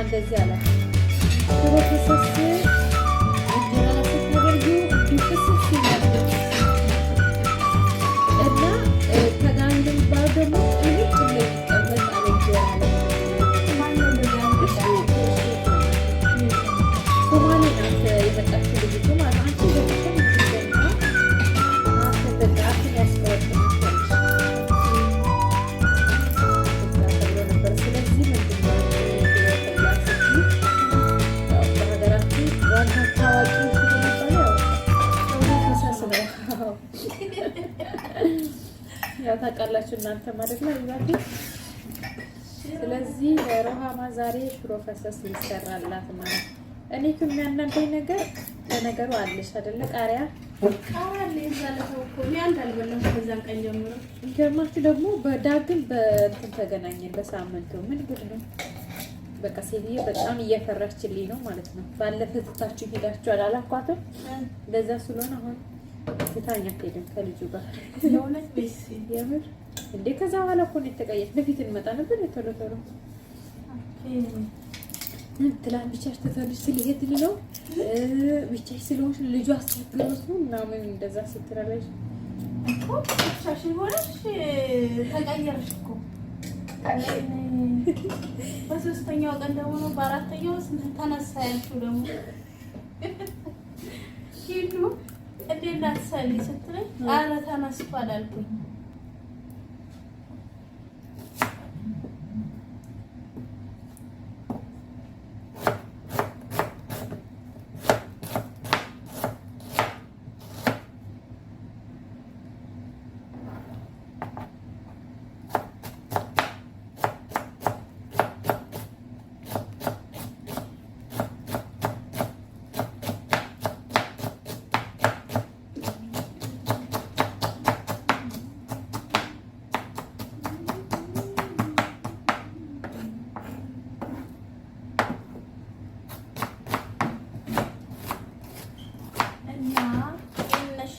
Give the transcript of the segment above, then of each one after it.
እንደዚህ አለ ፕሮፌሰስ እንጀራ ስታደርጊው እንዲፍስስ ይላል እና ከጋንድም ባዶ ደግሞ ልክ እንደሚቀመጥ አለች ያለ ሶማሌ ናት የመጣችው ልጅቱ ማለት አንቺ በጣም ይገርማ አትበቃትን ያስቆረጥሽ ነበር። ስለዚህ ምንድነው በሀገራችን ዋና ታዋቂ የሚባለው ፕሮፌሰስ ነው። ያው ታውቃላችሁ እናንተ ማለት ነው ይባል። ስለዚህ ሮሃማ ዛሬ ፕሮፌሰስ ሊሰራላት ነው። እኔ ከሚያናደኝ ነገር ለነገሩ አለሽ አይደለ ቃሪያ ገርማችሁ ደግሞ በዳግም በእንትን ተገናኘን በሳምንቱ ምን ጉድ ነው። በቃ ሴትዬ በጣም እየፈራችልኝ ነው ማለት ነው። ባለፈ ትታችሁ ሄዳችኋል አላኳትም ለዛ ስለሆነ አሁን ትታኛ ሄደን ከልጁ ጋር የምር እንዴ ከዛ በኋላ እኮ ነው የተቀየች። በፊት እንመጣ ነበር ቶሎ ቶሎ ትላንት ብቻሽ ተፈልሽ ስለሄድ ነው ብቻሽ ስለሆንሽ ልጁ አስቸግሮት ነው ምናምን እንደዛ ስትረለሽ እኮ ብቻሽ ሆነሽ ተቀየርሽ እኮ በሶስተኛው ቀን ደግሞ በአራተኛው ተነሳ ያልሽው ደግሞ ሂዱ እንዴት ላትሰልይ ስትለኝ ኧረ ተነስቷል አልኩኝ።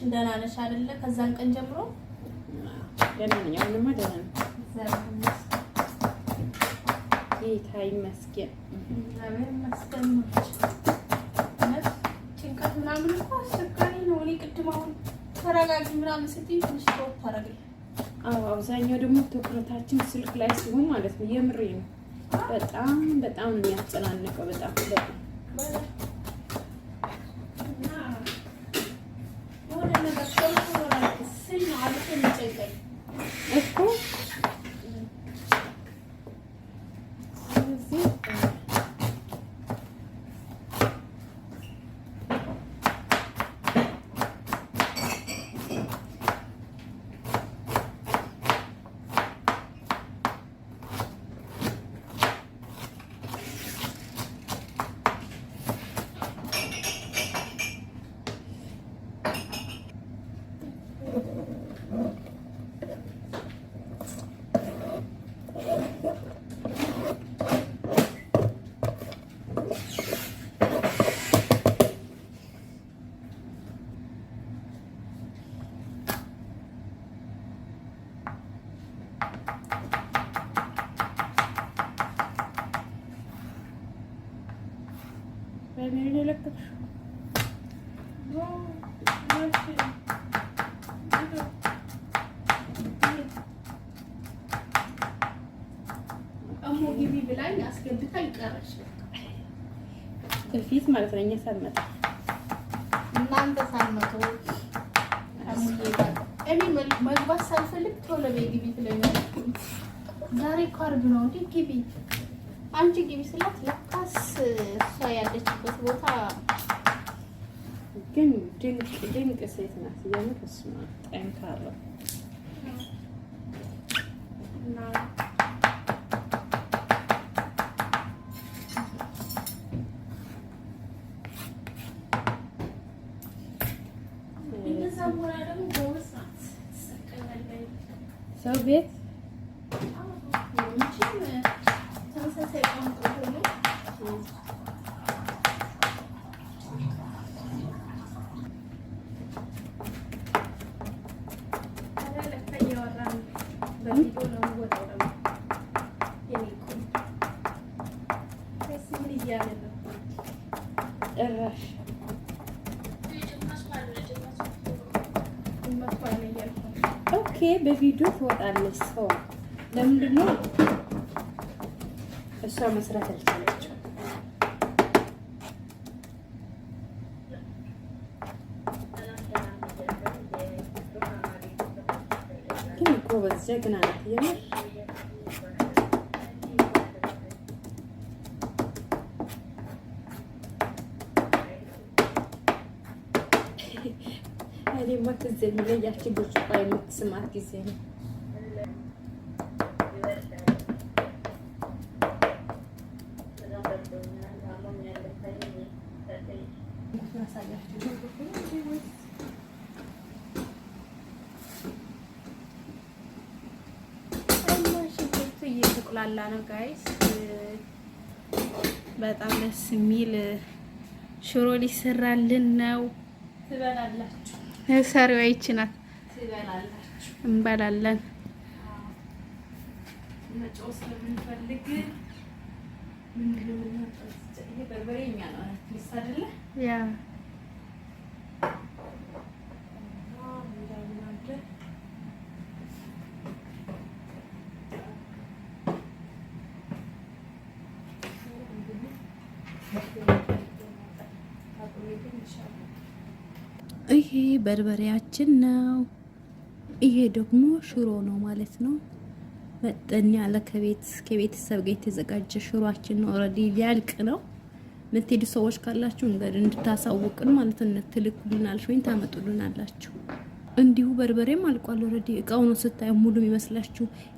ደህና ነሽ አይደለ? ከዛን ቀን ጀምሮ ደህና ነኝ። አሁንማ ደህና ነኝ። ጌታ ይመስገን። እግዚአብሔር ይመስገን። ጭንቀት ምናምን እኮ አስቸጋሪ ነው። እኔ ቅድም አሁን ተረጋጊ ምናምን ስትይ ትንሽ ተወት ታደርጊ። አዎ አብዛኛው ደግሞ ትኩረታችን ስልክ ላይ ሲሆን ማለት ነው። የምሬ ነው። በጣም በጣም ነው የሚያጨናንቀው። በጣም እኮ በሚል ለከሽ አሞ ግቢ ብላኝ አስገብታ ይቀርሽ ከፊት ማለት ነው። እኛ ሳንመጣ እናንተ ሳንመጡ እኔ መግባት ሳልፈልግ ቶሎ በግቢ ትለኛለች። ዛሬ ካርብ ነው እንዴ ግቢ አንቺ ግቢ ስላት ለካስ እሷ ያለችበት ቦታ ግን ድንቅ ሴት ናት። የምር እሱማ ጠንካራ እና ሰው ቤት ጭራሽ ኦኬ። በቪዲዮ ትወጣለች። ሰው ለምንድን ነው እሷ መስራት አልቻለችው? ግን ጎበዝ ጀግና ናት የምር። እኔማ ትዝ የሚለኝ ያቺ ብርጭቆ የምትስማት ጊዜ ነው። እየተቆላላ ነው ጋይስ። በጣም ደስ የሚል ሽሮ ሊሰራልን ነው። ትበላላችሁ። ሰሪዋ ይቺ ናት። ትበላላችሁ። እንበላለን። መጫወት ስለምንፈልግ ምንድን ነው የምናጠጣው? ይሄ በርበሬ የሚያለው ሊስ አይደለ? ያ ይሄ በርበሬያችን ነው። ይሄ ደግሞ ሽሮ ነው ማለት ነው። መጠን ያለ ከቤተሰብ ጋር የተዘጋጀ ሽሮአችን ነው። ኦልሬዲ ሊያልቅ ነው። የምትሄዱ ሰዎች ካላችሁ እንግዲህ እንድታሳውቁን ማለት ነው። ትልኩልናል ወይም ታመጡልናላችሁ። እንዲሁ በርበሬም አልቋል ኦልሬዲ። እቃው ነው ስታዩ ሙሉ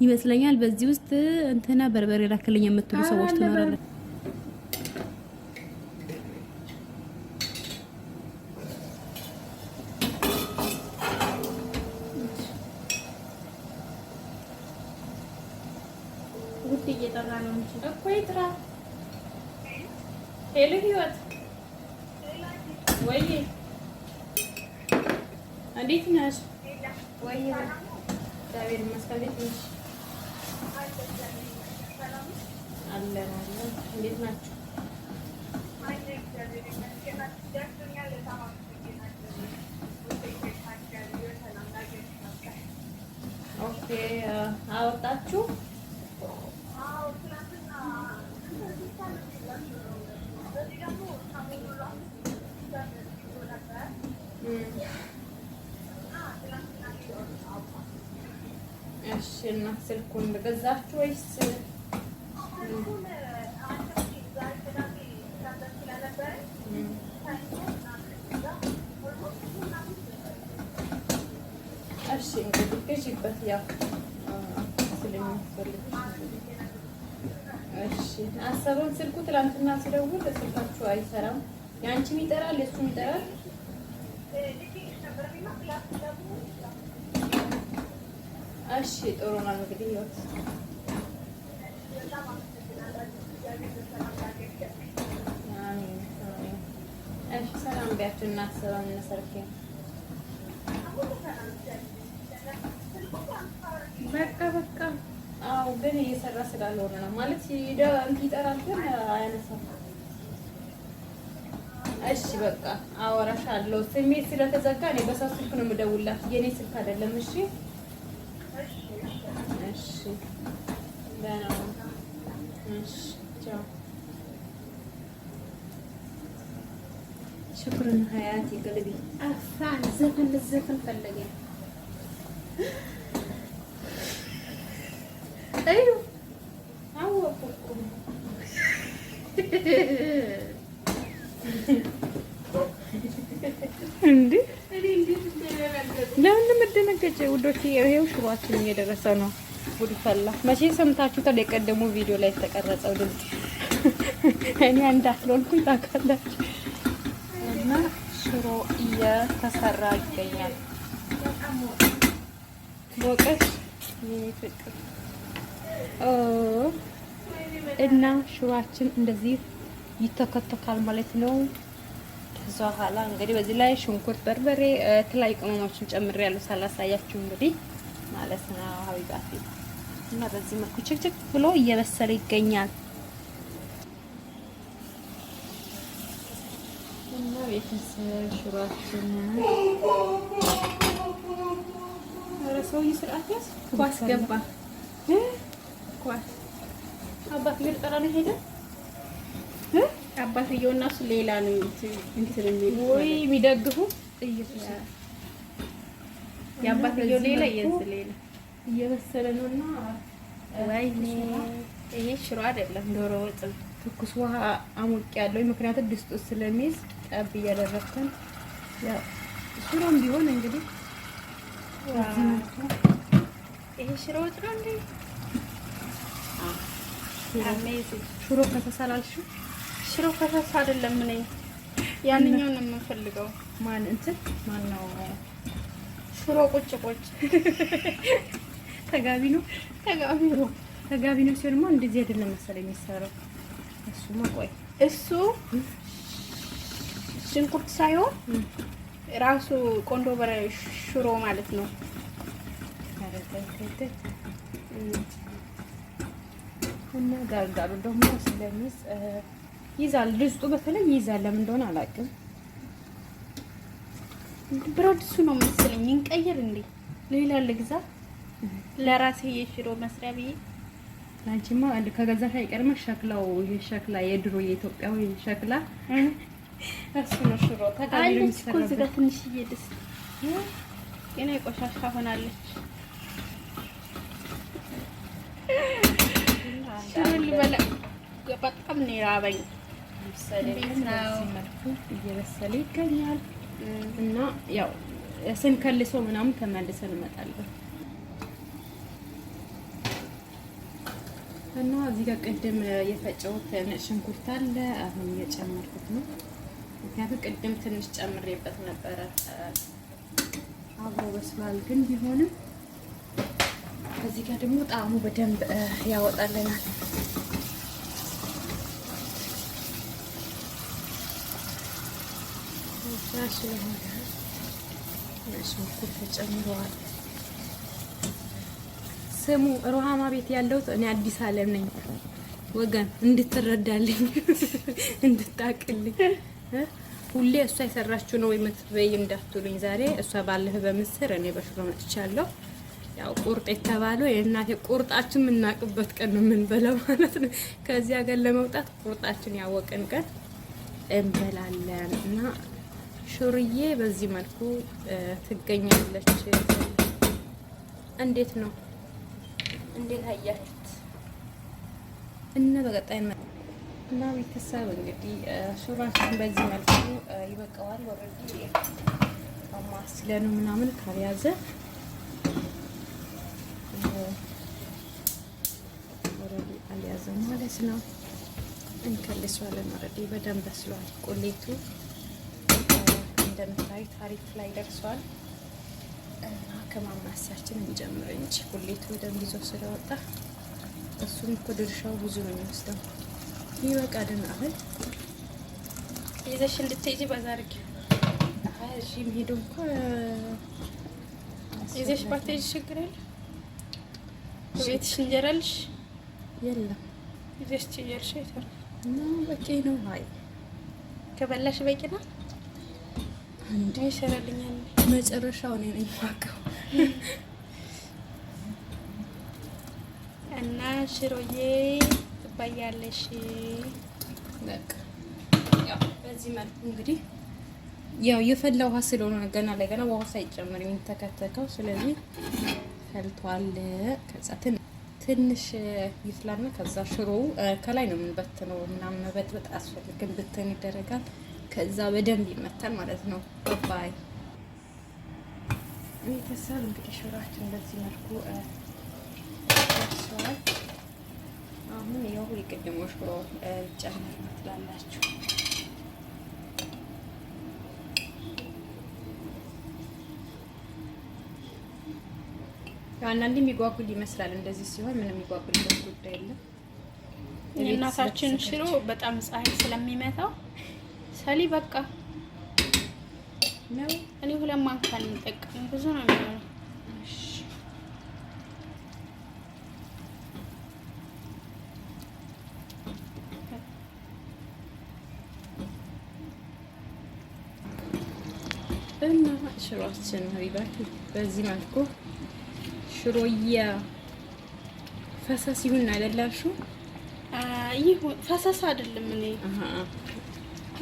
ይመስለኛል። በዚህ ውስጥ እንትና በርበሬ ላክልኝ የምትሉ ሰዎች ትኖራላችሁ። ውድ እየጠራ ነው እንጂ እኮ ይጥራ። ሄሎ ህይወት፣ ወይ እንዴት ነሽ? ወይ እግዚአብሔር ይመስገን። እንዴት ነሽ? አለን አለን። እንዴት ናችሁ? ኦኬ አወጣችሁ? እሺ እና ስልኩን ገዛችሁ ወይስ? እሺ እንግዲህ ግዢበት ያው ስለሚፈልግ። እሺ አሰሩን። ስልኩ ትላንትና ስደውል ስልካችሁ አይሰራም። ያንቺም ይጠራል የሱም ይጠራል። እሺ ጥሩ ነው እንግዲህ ህይወት። እሺ ሰላም ቢያችሁ እና ሰላም ነሰርኪ። በቃ አዎ፣ ግን እየሰራ ስላልሆነ ነው ማለት ይጠራል ግን አያነሳም። እሺ በቃ አወራሻለሁ። ስሜት ስለተዘጋ እኔ በሰው ስልክ ነው የምደውልላት፣ የኔ ስልክ አይደለም። እሺ እሺ ደህና ነው። እሺ ቻው። ሽኩርን ሀያት ይቀልቢ አፋን ዘፈን ፈለገ። አዩ አወቁ እንዴ ለምን የምትደነገጭ ውዶች? ይሄው ሽሯችን እየደረሰ ነው። ጉድ ፈላ። መቼ ሰምታችሁታል? የቀደሙ ቪዲዮ ላይ የተቀረጸው ድምፅ እኔ እንዳትሎልኩኝ ታውቃላችሁ። እና ሽሮ እየተሰራ ይገኛል። ሞቀሽ ፍቅር እና ሽሯችን እንደዚህ ይተከተካል ማለት ነው። ከዛ በኋላ እንግዲህ በዚህ ላይ ሽንኩርት፣ በርበሬ፣ የተለያዩ ቅመሞችን ጨምሬያለሁ ሳላሳያችሁ እንግዲህ ማለት ነው ሀቢባቴ። እና በዚህ መልኩ ችክችክ ብሎ እየበሰለ ይገኛል። እና ቤተሰብ ሽሯችን ሰውዬ ስርዓት ያዝ። ኳስ ገባ። ኳስ አባት ልጠራ ነው ሄደ። አባትየው እና እሱ ሌላ ነው እንትን የሚሉ ወይ የሚደግፉ ኢየሱስ የአባትየው ሌላ የዚህ ሌላ እየበሰለ ነውና ወይኔ ይሄ ሽሮ አይደለም ዶሮ ወጥ ትኩስ ውሃ አሞቅ ያለው ምክንያቱም ድስት ውስጥ ስለሚይዝ ጠብ እያደረግን ያው ሽሮም ቢሆን እንግዲህ ይሄ ሽሮ ወጥ ነው እንዴ? ሽሮ ከተሰላልሽ ሽሮ ከተሳ አይደለም ምን ያንኛውን ነው የምንፈልገው። ማን እንትን ማን ነው ሽሮ ቁጭ ቁጭ ተጋቢ ነው ተጋቢ ነው ሲሆንማ እንደዚህ አይደለም መሰለኝ የሚሰራው። እሱማ ቆይ እሱ ሽንኩርት ሳይሆን ራሱ ቆንጆ በረ ሽሮ ማለት ነው። እና ጋርጋሩ ደግሞ ስለሚስ ይዛል ድስጡ በተለይ ይዛል። ለምን እንደሆነ አላውቅም። ብረት እሱ ነው መሰለኝ። እንቀይር እንዴ ሌላ ልግዛ ለራሴ የሽሮ መስሪያ ብዬ። አንቺማ አንድ ከገዛሽ አይቀርም ሸክላው የሸክላ የድሮ የኢትዮጵያው ሸክላ እሱ ነው ሽሮ ተጋቢ ነው የሚሰራው። እዚህ ጋር ትንሽዬ ድስት የኔ ቆሻሻ ሆናለች። ሽሮ ልበላ በጣም ነው የራበኝ። እየበሰለ ይገኛል እና ያው ስንከልሰው ምናምን ተመልሰን እንመጣለን። እና እዚህ ጋር ቅድም የፈጨሁት ነጭ ሽንኩርት አለ። አሁን እየጨመርኩት ነው። ምክንያቱም ቅድም ትንሽ ጨምሬበት ነበረ። አብሮ በስሏል ግን ቢሆንም እዚህ ጋር ደግሞ ጣዕሙ በደንብ ያወጣልናል። ስለሆነ ነጭ ሽንኩርት ተጨምሯል። ስሙ ሩሃማ ቤት ያለሁት እኔ አዲስ አለም ነኝ ወገን፣ እንድትረዳልኝ እንድታቅልኝ። ሁሌ እሷ የሰራችው ነው የምትበይ እንዳትሉኝ። ዛሬ እሷ ባለፈ በምስር እኔ በሽሮ መጥቻለሁ። ያው ቁርጥ የተባለው የእናቴ ቁርጣችን የምናውቅበት ቀን ነው የምንበላው ማለት ነው። ከዚህ ሀገር ለመውጣት ቁርጣችን ያወቀን ቀን እንበላለን እና ሹርዬ በዚህ መልኩ ትገኛለች። እንዴት ነው? እንዴት አያችሁት? እና በቀጣይ እና ቤተሰብ እንግዲህ ሹራችን በዚህ መልኩ ይበቃዋል። ወረዲ ማስለ ነው ምናምን ካልያዘ ወረዲ አልያዘም ማለት ነው። እንከልሰዋለን። ወረዲ በደንብ በስሏል። ቁሌቱ እንደምታዩት ታሪክ ላይ ደርሷል። እና ከማማሲያችን እንጀምር እንጂ ቁሌቱ በደንብ ይዞ ስለወጣ እሱም እኮ ድርሻው ብዙ ነው የሚወስደው። ይበቃልን። አሁን ይዘሽ እንድትሄጂ ባዛርክ እሺ የሚሄደው እኮ ይዘሽ ባትሄጂ ችግር የለም። ቤትሽ እንጀራልሽ የለም ይዘሽ ትሄጃለሽ። አይተር ነው በቂ ነው። አይ ከበላሽ በቂ ነው። እንዴ ይሰራልኛል። መጨረሻው ነው የሚዋቀው። እና ሽሮዬ ትባያለሽ። በቃ ያው በዚህ መልኩ እንግዲህ ያው የፈላ ውሃ ስለሆነ ገና ለገና ውሃ ሳይጨምር የሚተከተከው ስለዚህ ፈልቷል። ከዛ ትንሽ ይፍላና ከዛ ሽሮው ከላይ ነው የምንበትነው። ምናምን መበጥበጥ አስፈልግም፣ ብትን ይደረጋል። ከዛ በደንብ ይመታል ማለት ነው። ባይ ቤተሰብ እንግዲህ ሽሮአችን በዚህ መልኩ ደርሷል። አሁን ያው የቅድሞ ሽሮ ጨምር ትላላችሁ። አንዳንዴ የሚጓጉል ይመስላል። እንደዚህ ሲሆን ምንም የሚጓጉልበት ጉዳይ የለም። የእናታችን ሽሮ በጣም ፀሐይ ስለሚመታው ሰሊ በቃ ነው። እኔ ሁለት ማንካን እንጠቀም ብዙ ነው የሚሆነው። ሽሮአችን ሀቢባቲ በዚህ መልኩ ሽሮዬ ፈሰስ ይሁን አይደላችሁ? ይሁን ፈሰስ አይደለም። እኔ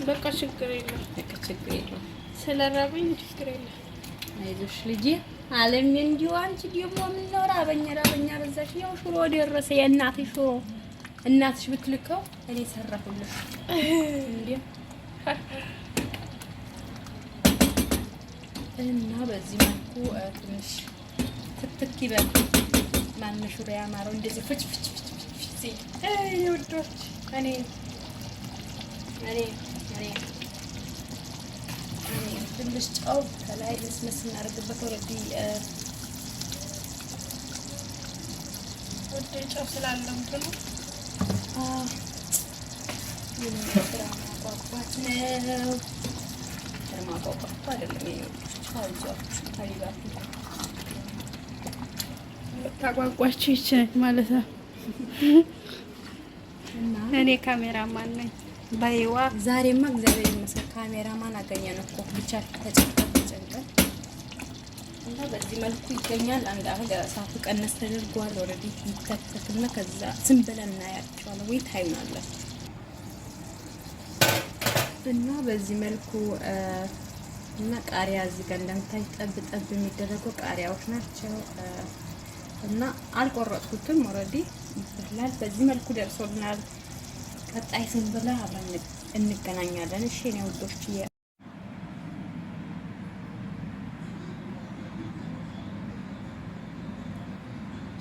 በቃ ችግር የለም። በቃ ችግር የለም። ስለራበኝ ችግር የለም። አይዞሽ ልጄ አለም እንዲሁ አንቺ ደግሞ ምን ነው ራበኛ በዛሽ። ያው ሽሮ ደረሰ። የእናትሽ ሽሮ እናትሽ ብትልከው እኔ ሰራሁልሽ እንዴ። እና በዚህ መልኩ ትንሽ ትክትክ ይበል። ማነው ሽሮ ያማረው እንደዚህ ፍጭ ሲል ይወዶች እኔ ትንሽ ጨው ከላይ መስመስ እናደርግበት። ወረዲ ወደ ጨው ስላለው እንትኑ ስራ ማቋቋት ነው። ስራ ማቋቋት አይደለም የሚወዱት ቻውዛችሁ ታሪጋቱ ታቋቋችሁ ይችላል ማለት ነው። እኔ ካሜራማን ነኝ ባይዋ። ዛሬማ እግዚአብሔር ይመስገን ካሜራማን አገኘን እኮ ብቻ ተጨንቀን እና በዚህ መልኩ ይገኛል። አንድ አሁን እሳቱ ቀነስ ተደርጓል። ኦልሬዲ ይተከትና ከዛ ዝም ብለን እናያቸዋለን ወይ ታዩናላችሁ። እና በዚህ መልኩ እና ቃሪያ እዚህ ጋር እንደምታይ ጠብ የሚደረገው ቃሪያዎች ናቸው። እና አልቆረጥኩትም። ኦልሬዲ ይፈላል። በዚህ መልኩ ደርሶልናል። ቀጣይ ስንበላ አብረን እንገናኛለን። እሺ ነው ውዶች።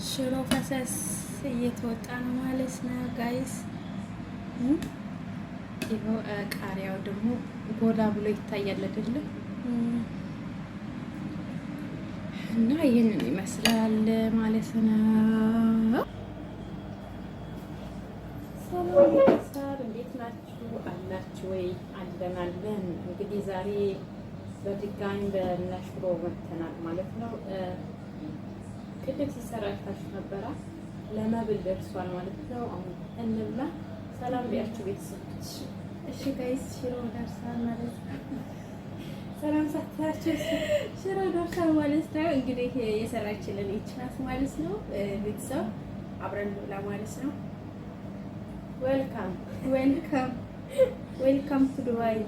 ሽሮ ፈሰስ እየተወጣ ነው ማለት ነው ጋይስ። ይኸው ቃሪያው ደግሞ ጎላ ብሎ ይታያል አይደለ? እና ይሄንን ይመስላል ማለት ነው። ሰላም ቤተሰብ እንዴት ናችሁ? አላችሁ ወይ? አለን። እንግዲህ ዛሬ በድጋሚ በነሽሮ መተናል ማለት ነው። ቅድም ሲሰራ አይታችሁ ነበረ። ለመብል ደርሷል ማለት ነው። አሁን እንብላ። ሰላም ቢያችሁ ቤተሰቦች። እሺ ጋይስ ሽሮ ደርሷል ማለት ነው። ሰላም ሳታችሁ ሽሮ ደርሷል ማለት ነው። እንግዲህ የሰራችልን ይችላል ማለት ነው። ቤተሰብ አብረን እንብላ ማለት ነው። ዌልካም ቱ ዱባይ።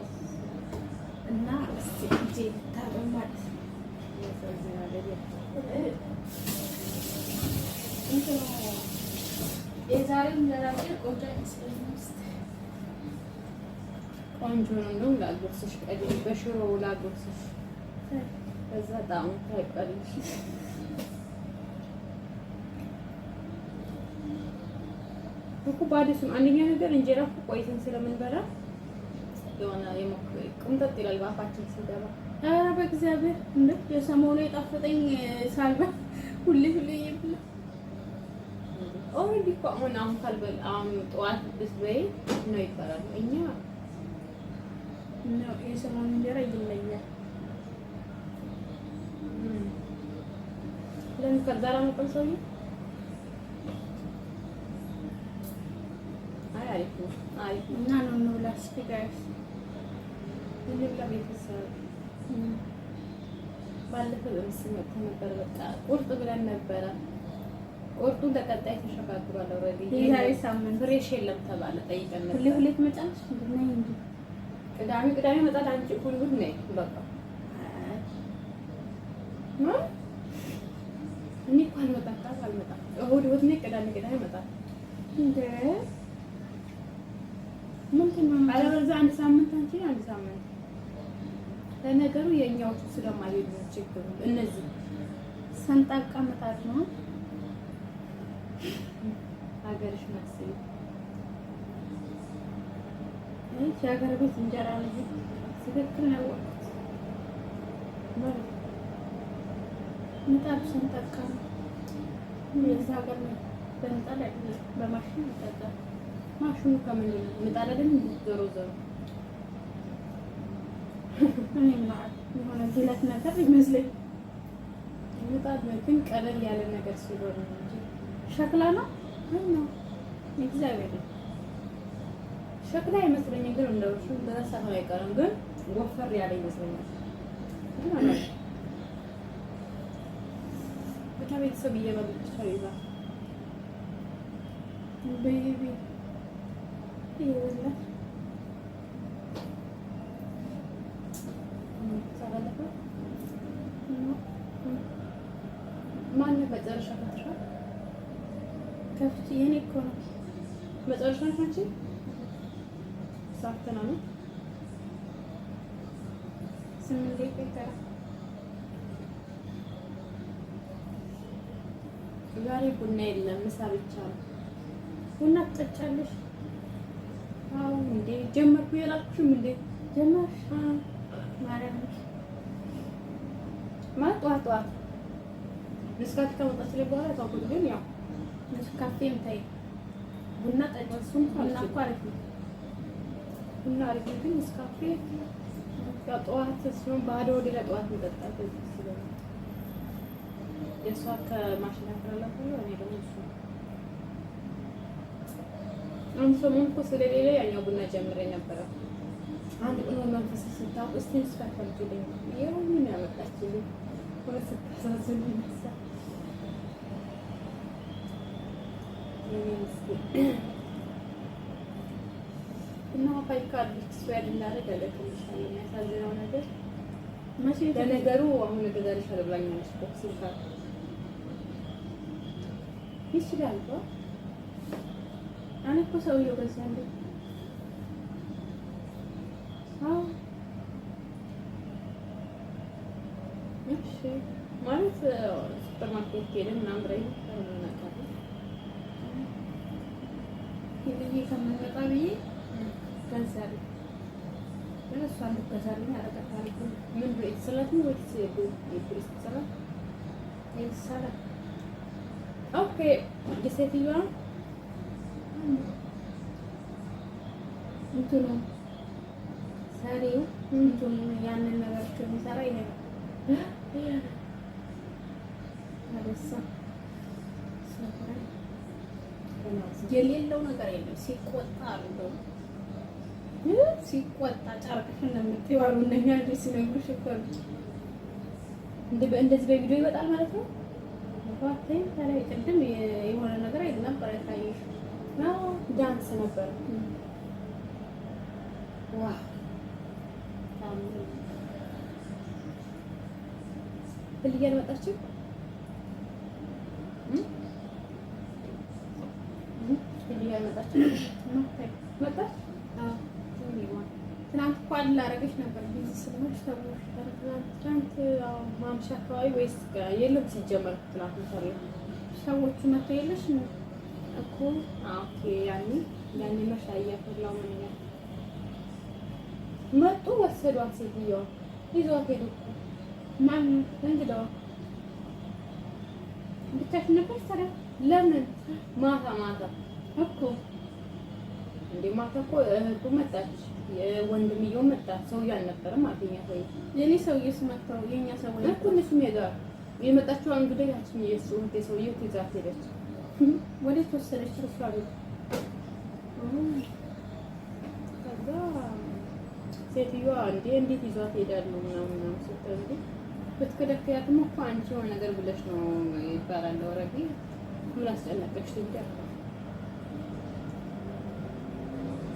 እና እስቲ እንጂ ታበል ማለት ነው። የዛሬው ለራሴ ቆንጆ አይመስለኝም። ቆንጆ ነው። ላጎርስሽ ቀድም በሽሮ ላጎርስሽ ከዛ ጣዕሙ ታይቀልሽ። እኮ ባዲስም አንደኛ ነገር እንጀራ እኮ ቆይተን ስለምንበላ የሆነ ቁምጠጥ ይላል በአፋችን ሲገባ። ኧረ በእግዚአብሔር እንደ የሰሞኑ የጣፈጠኝ ሳልባ ሁሌ ይብላ። ኦልሬዲ እኮ አሁን ካልበል አሁን ጠዋት ብትበይ ነው ይባላል። እኛ ነው የሰሞኑ እንጀራ ይለያል። ለምን ከዛራ መቀም ሰውዬ አሪፍ ነው እና ነው እንብላ እስኪ ጋይስ እንብላ ቤተሰብ። ባለፈው በምስል መጥተን ነበር። በቃ ቁርጥ ብለን ነበረ። ቁርጡን ተቀጣይ ተሸጋግሯል። ኦልሬዲ የዛሬ ሳምንት ፍሬሽ የለም ተባለ። ጠይቀን ነበር። ሁሌ ትመጫለሽ እንዴ? እንዴ ቅዳሜ መጣት አንቺ ሁሉ ነይ በቃ እኔ እኮ አልመጣም። እሑድ ነይ፣ ቅዳሜ መጣት እንዴ? ምንድን ነው አለበለዚያ አንድ ሳምንት አንቺ አንድ ሳምንት። ለነገሩ የኛዎቹ ስለማይሄዱ ነው ችግሩ። እነዚህ ሰንጣቃ መጣት ነው። ሀገርሽ መስይ እቺ ሀገር ቤት እንጀራ ነው። ትክክል ነው። ምጣድ ሰንጣቃ ነው። የዛ ሀገር ነው። በምጣድ አይደለም በማሽን ይጠጣል። ማሽኑ ከምንድን ነው? ምጣድ አይደለም ዞሮ እኔ ማለት የሆነ ግለት ነገር ይመስለኝ። ምጣድ ነው ግን ቀለል ያለ ነገር ሲሆን ነው እንጂ ሸክላ ነው ነው። እግዚአብሔር ሸክላ አይመስለኝም፣ ግን እንደው እሱ በራሳው አይቀርም፣ ግን ወፈር ያለ ይመስለኛል። ብቻ ቤተሰብ እየበላቸው ይዛል ቤቢ ይወላል ማን መጨረሻ ከተሻለ ከፍቼ የኔ እኮ ነው መጨረሻ ካንቺ ሳፍተና ነው 8 ደቂቃ ዛሬ ቡና የለም ምሳ ብቻ ነው ቡና ትጠጫለሽ አዎ እንዴ ጀመርኩ ያላልኩሽም እንዴ ጀመርሽ ማርያም ማጥዋት ንስካፌ ከመጣች ላይ በኋላ ታውቁት ግን ያው ንስካፌም ታይ ቡና ጠጭሱም ቡና እኮ አሪፍ ነው ቡና አሪፍ ነው ግን ንስካፌ ያው ጠዋት ሲሆን ባዶ ወደ ጠዋት መጠጣት ስለሆነ የሷ ከማሽን አፈራላሁ እኔ ደግሞ እሱ አንተ ሰሞኑን እኮ ስለሌለ ያኛው ቡና ጀምሬ ነበረ አንድ ቀን መንፈስ ስታውቅ እስቲ ንስካፌ አልኩልኝ ይሄው ምን ያመጣችልኝ ወይስ ተሳሰኝ ይነሳ እና ፋይካል ስዌድ እንዳደረገ ለከምሻል የሚያሳዝነው ነገር መቼ ለነገሩ አሁን ገዛልሻለሁ ብላኛለች ቦክሲንግ ካርድ ይችላል እኮ እኔ እኮ ሰውዬው ገዛልኝ አዎ እሺ ማለት ሱፐር ማርኬት ሄደን ምናምን ብሬ እናውቃለን ይሄ ከመጣ ብዬ ገዛልኝ ግን እሷ ልትገዛልኝ አደረጋታለሁ ምን ብሬ ሰላት ነው ወይስ የብሬ ሰላት ሰላት ኦኬ የሴትዮዋ እንትኑ ሰሪው እንትኑ ያንን ነገር የሚሰራ ይሄ ነው የሌለው ነገር የለም ሲቆጣ አለው ሲቆጣ ጨርቅሽን ለምትይዋሉ እነኛ ደስ ሲነግሩሽ እኮ እንደዚህ በቪዲዮ ይወጣል ማለት ነው ወጣኝ ታዲያ ቅድም የሆነ ነገር አይደል ነበር ታይሽ ነው ዳንስ ነበር ዋው ልጅ አልመጣችም ልጅ አልመጣችም መጣች ትናንት እኮ አላረገች ነበር ቢዚ ስለሆነች ተብሎሽ ትናንት ማምሻ አካባቢ ወይስ የለም ሲጀመር ትናንት ነው ሰዎቹ መጥተው የለሽ እኮ ኦኬ ያኔ መሻያ ፈላው ምን ነው መጡ ወሰዷት ሴትዮዋ ይዟት ሄዱ ማን እንግዳው ብቻሽን ነበር ታዲያ ለምን ማታ እኮ እንዴ ማታ እኮ እህቱ መጣች የወንድምየው መጣ ሰውዬው አልነበረም አገኛ ሰውዬ የኔ ሰውዬ ስመጣው የኛ ሰውዬ እኮ እነሱ ጋር የመጣችው እንግዲህ ያችን የሰውዬው ትይዛት ሄደች ወደ ተወሰደች እሷ ቤት ከዛ ሴትዮዋ እንዴት ይዟት ሄዳሉ ምናምን ስትል ብትከለክያትም እኮ አንቺ የሆነ ነገር ብለሽ ነው ይባላል ወረዲ ምን አስጨነቀሽ ትይዳ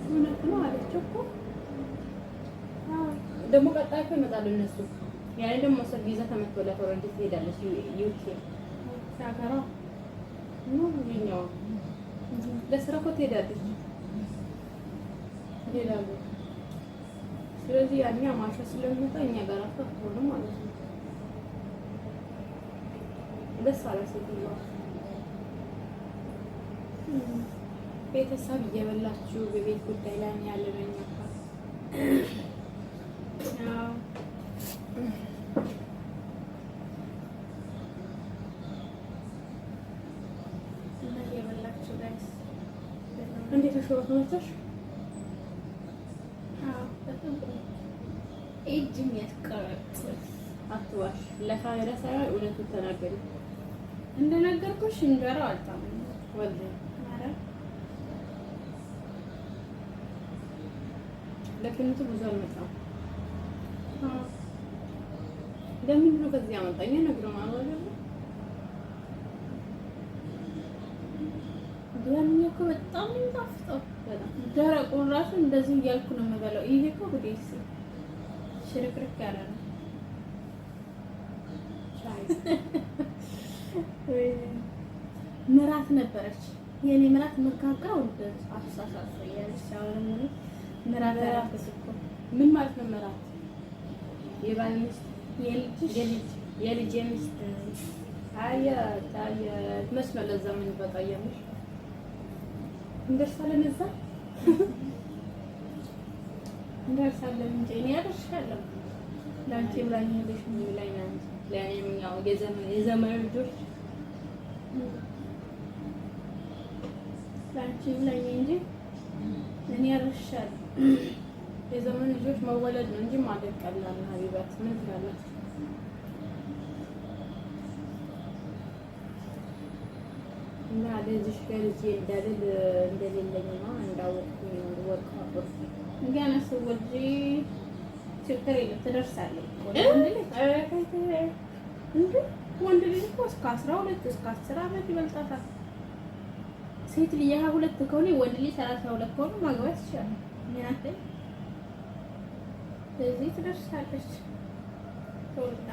እውነት ነው አለች እኮ ደግሞ ቀጣይ እኮ ይመጣሉ እነሱ ያኔ ደግሞ ቪዛ ተመቶላት ወረዲ ትሄዳለች ዩኬ ሳገራ ነው የኛው ለስራ እኮ ትሄዳለች ይላሉ ስለዚህ ያኛ ማሻ ስለሚመጣ እኛ ጋር አጥቶሉ ማለት ነው ደስ አለ ሴትዮዋ ቤተሰብ እየበላችሁ በቤት ጉዳይ ላይ ያለነኛ አዎ እና እየበላችሁ ጋይስ እንዴት ተሾርት መጣሽ እጅም ያስቀረጥ አትዋሽ ለካሜራ ሳይሆን እውነቱን ተናገሪ እንደነገርኩሽ እንጀራው አልታመም ወልደ ማለት ለክንቱ ብዙ አልመጣም ለምን ነው ከዚህ ያመጣኝ ነግረው ማለት አይደለም። ያንኛው እኮ በጣም የሚጣፍጠው ደረቁን ራሱ እንደዚህ እያልኩ ነው የምበላው። ይሄ እኮ ጉዴስ ሽርክርክ ያለ ነው። ምራት ነበረች የኔ ምራት መጋጋው እንደዚህ አሳሳሰ ያለች አሁን ምራት አራፈስ እኮ ምን ማለት ነው ምራት? የባል ሚስት የልጅ ሚስት አያ መስመር ለዛ ምን በቃየምሽ እንደርሳለን እዛ እንደርሳለን እንጂ እኔ አደርሻለሁ። ላንቺ ብላኝ ሄደሽ ምን ላይ ነው ለኔም ያው የዘመን ልጆች ላንቺ ብላኝ እንጂ እኔ አደርሻለሁ። የዘመን ልጆች መወለድ ነው እንጂ ማደግ ቀላል ነው። ሀቢባት ምን ትላለች? እና ለዚህ ገልጬ እንደሌለ እንደሌለኝ ነው እንዳወቅኩኝ ነው ወርቃው እንግዲህ አስወልጂ ችግር የለም ትደርሳለች። ወንድ ልጅ እኮ እስከ 12 እስከ 10 ዓመት ይበልጣታል። ሴት ልጅ 22 ከሆነ ወንድ ልጅ 32 ከሆነ ማግባት ይችላል። ምናት ለዚህ ትደርሳለች። ቶልና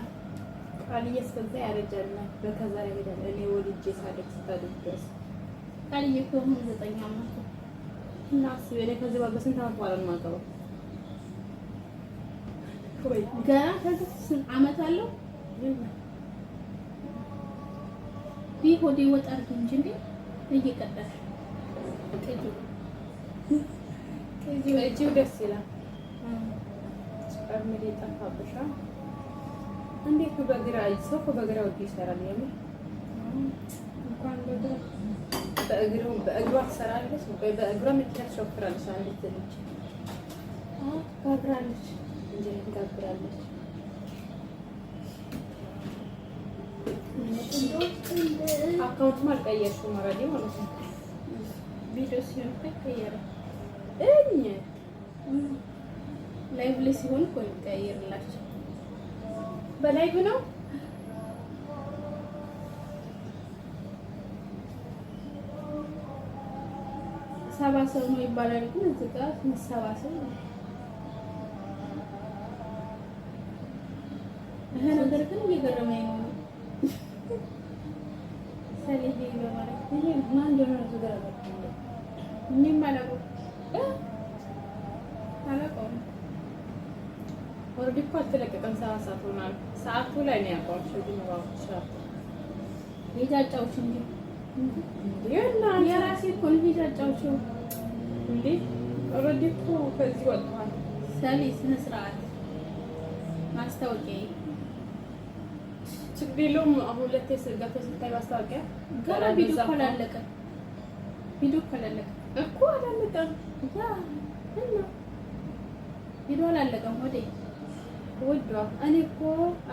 ቃልዬ እስከዛ ያረጃል በከዛ ላይ ሄዳል። እኔ ወልጄ ሳደግ ድረስ ቃልዬ እኮ 9 ዓመት እና ሲበለ ከዚህ በስንት ዓመት በኋላ ነው የማገባው? ወይ ገና ከዚህ ዓመት አለው ቢሆን ይወጣል እንጂ እንዴ እየቀጠለ ከዚህ ወጪው ደስ ይላል። አርመዴ ጠፋብሻ እንዴት በግራ ሰው በግራ ወዲህ ይሰራል የምር እንኳን በእግሯ ትሰራለች። በእግሯ ምትያት ሾፍራለች። አንዲት ልጅ ጋግራለች እንጂ ጋግራለች። አካውንት አልቀየርሽም ኦልሬዲ ማለት ነው። ቪዲዮ ሲሆን ተቀየረ ላይቭ ላይ ሲሆን እኮ ይቀየርላችሁ። በላይቭ ነው ሰባ ሰው ነው ይባላል። ግን እዚህ ጋር ሰባ ሰው ነው። ይሄ ነገር ግን እየገረመኝ ነው። ሰለይ በማለት ይሄ ማን እንደሆነ ተገረመኝ። እኔም አላውቀውም። ወርዲ እኮ አልተለቀቀም። ሰዓት ሆኗል። ሰዓቱ ላይ ነው ያውቃቸው ግን ነው ሰዓቱ የጃጫዎች እንጂ የራሴ እኮ ነው የጃጫዎቸው እንዴ ኦልሬዲ እኮ ከዚህ ወጥቷል። ሰሊ ስነ ስርዓት ማስታወቂያ ችግር የለውም። አሁን ሁለቴ ስልጋቶ ስታይ ማስታወቂያ ገና ቪዲዮ ካላለቀ እኮ አላለቀም። ያ እና ቪዲዮ አላለቀም። ወዴ እኔ እኮ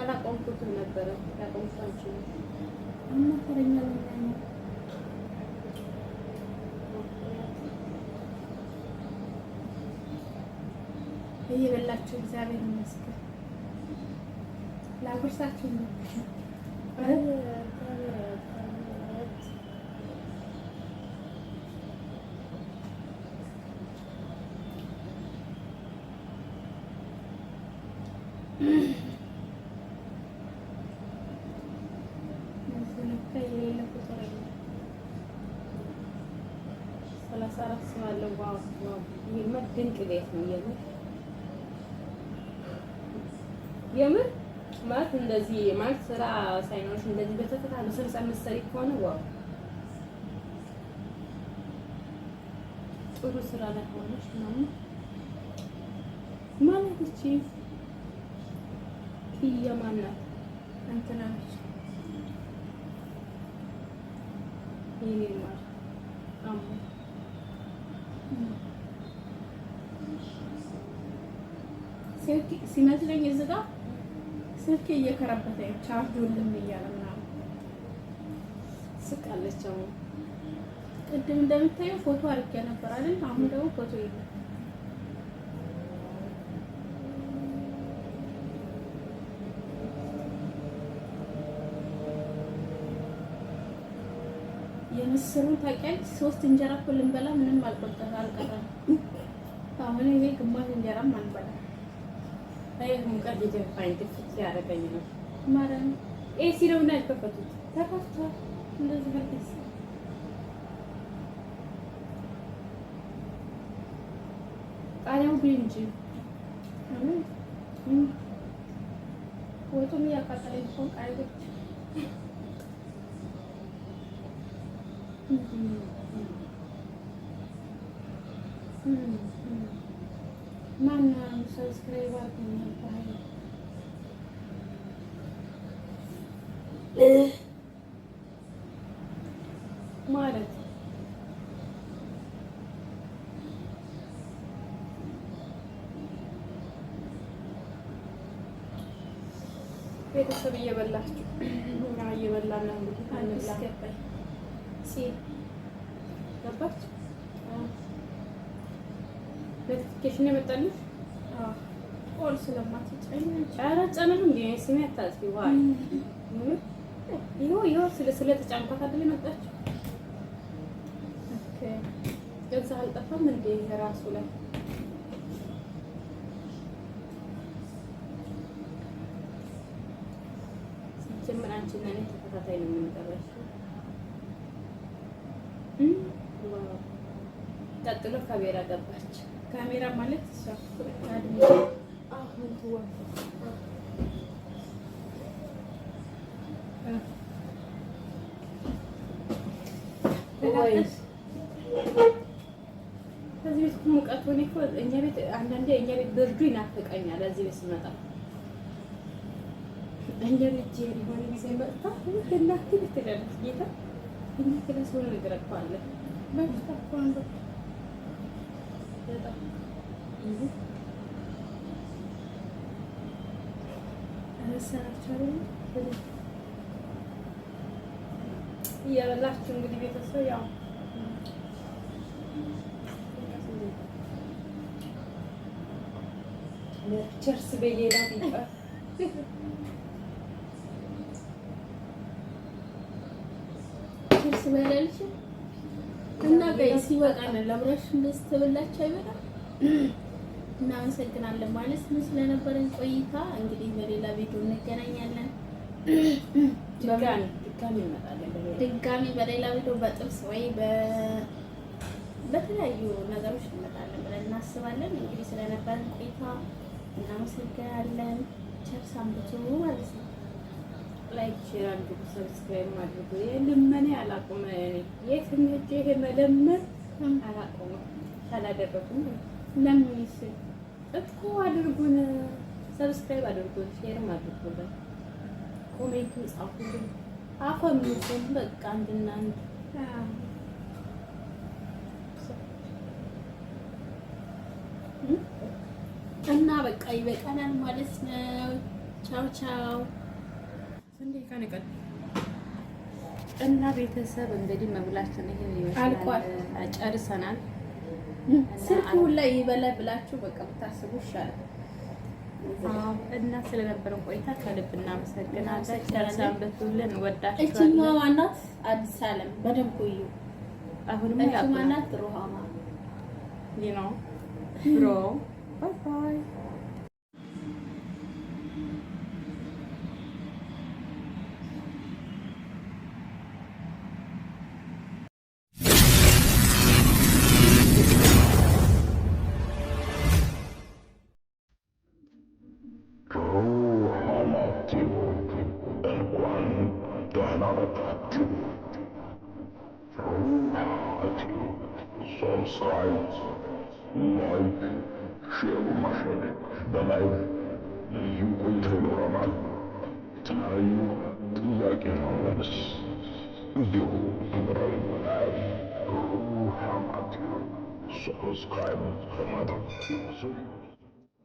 አላቆምኩትም ነበረ ያቆምኩት እና ተረኛ ነው እየበላችሁ እግዚአብሔር ይመስገን። ላጉርሳችሁ ነው ድንቅ ቤት ነው የምር ማለት እንደዚህ ማለት ስራ ሳይኖርሽ እንደዚህ በተከታታይ ስራ ሳይመሰሪ ከሆነ ዋው ጥሩ ስራ ላይ ሆነሽ ነው ማለት እቺ ማናት እንትና ነች የኔ ማር አሙ ሲመስለኝ እዚህ ጋር ስልኬ እየከረበተ ቻርጁን እያለ ምናምን ስቃለች። አሁን ቅድም እንደምታየው ፎቶ አድርጌ ነበር አይደል? አሁን ደግሞ ፎቶ የለም። የምስሩን ታውቂያለሽ? 3 እንጀራ እኮ ልንበላ ምንም አልቀረም። አሁን እኔ ግማሽ እንጀራም አልበላም። አይ ሙቀት ይተፋኝ ድፍት ያደረገኝ ነው ማለት ነው። ኤሲ ነው እና ያልከፈቱት ተከፍቷል። እንደዚህ በደስ ቃሪያው ቢንጂ ወጡም እያቃጠለኝ እኮ ቃሪያው ማነው ሰብስክራይብ አድርጉኝ ማለት ቤተሰብ እየበላችሁ እና እየበላን ነው እንግዲህ አንብላ ገባች። ኖቲፊኬሽን የመጣልሽ ኦል ስለማትጫኝ ኧረ ጨነሩ እንደ ስሜ አታጥፊ ዋይ ይኸው ስለተጫንኳት አይደል የመጣችው። ኦኬ ገዛ አልጠፋም እንደ ራሱ ላይ ሲጀምር አንቺና እኔ ተከታታይ ነው የምንጠራሽ። ቀጥሎ ካሜራ ገባች። ካሜራ ማለት እሷ አድሚ አሁን ትወጣ ከዚህ ቤት ሙቀት ሆነ እኮ እኛ ቤት አንዳንዴ እኛ ቤት ብርዱ ይናፍቀኛል። እዚህ ቤት ስመጣ እንደ ልጅ የሆነ ጊዜ መጣ እናቴ ልትደርስ ጌታ እኛ ክላስ ሆነ ነገር አለ በጣም በጣም እየበላችሁ እንግዲህ ቤተሰብ ያው ቸርስ በሌላ ቢቀር ቸርስ በሌልሽ እና ጋይስ ይበቃል። ለብረሽ እንደዚህ ተበላችሁ አይበቃም። እናመሰግናለን ማለት ነው ስለነበረን ቆይታ። እንግዲህ በሌላ ቪዲዮ እንገናኛለን። ድጋሚ በሌላ ቪዲዮ በጥብስ ወይ በተለያዩ ነገሮች እንመጣለን ብለን እናስባለን። እንግዲህ ስለነበረን ቆይታ እናመሰግናለን። ቸር ሰንብቱ ማለት ነው። ላይክ ሼር አድርጉ፣ ሰብስክራይብ አድርጉ። የልመኔ አላቁም እኔ የትም ሄጄ ይሄ መለመን አላቁም። ካላደረጉም ለምን ይስል እኮ አድርጉን፣ ሰብስክራይብ አድርጉን፣ ሼርም አድርጉልን፣ ኮሜንት ጻፉልን፣ አፈምሩን። በቃ አንድና አንድ እና በቃ ይበቃናል ማለት ነው። ቻው ቻው። እና ቤተሰብ እንግዲህ መብላችን ይሄን ይመስላል። ጨርሰናል። ስልኩ ላይ ይበላል ብላችሁ በቃ ብታስቡ ይሻላል። እና ስለነበረን ቆይታ ከልብ እናመሰግናለን። ጨርሰን በትውልን ወዳችኋለን። እቺማ ማናት? አዲስ አለም በደንብ እዩ። አሁንም ያው ማናት? ሩሃማ ነው ብሮ ባይ ባይ። Subscribe, like, share ማድረግ በላይ ልዩ ቆይታ ይኖረናል። የተለያዩ ጥያቄ መልስ እንዲሁም ሩሃማ ቲዩብ ሰብስክራይብ በማድረግ